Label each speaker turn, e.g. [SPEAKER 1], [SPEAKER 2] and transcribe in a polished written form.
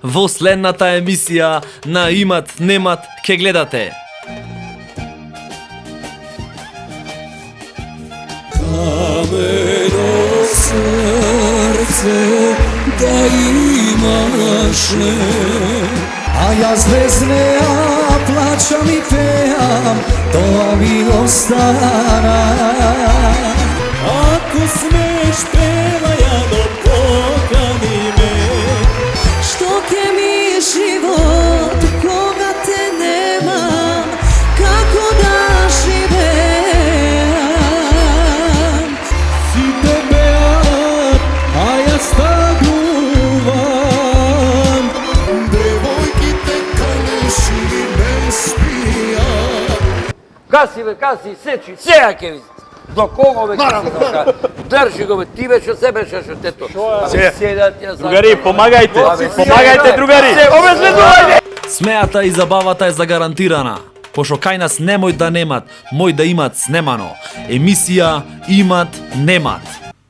[SPEAKER 1] во следната емисија на Имат Немат ке гледате.
[SPEAKER 2] Камено срце да имаше, а јас без неа плачам и пеам, тоа ми остана. Ако смеш певај, Ано, покани ме.
[SPEAKER 3] Што ке ми е живот кога те немам, како да живеам?
[SPEAKER 2] Сите беат, а јас тагувам. Девојките калеши ме спијат.
[SPEAKER 4] Гаси бе, гаси, сечи, сеја ке ви. До кого бе ке си гака? Држи го бе, ти беше себе шеше тето.
[SPEAKER 5] Другари, помагајте, помагајте другари.
[SPEAKER 4] Обезбедувајте!
[SPEAKER 1] Смејата и забавата е загарантирана, пошто кај нас немој да немат, мој да имат снемано. Емисија Имат Немат.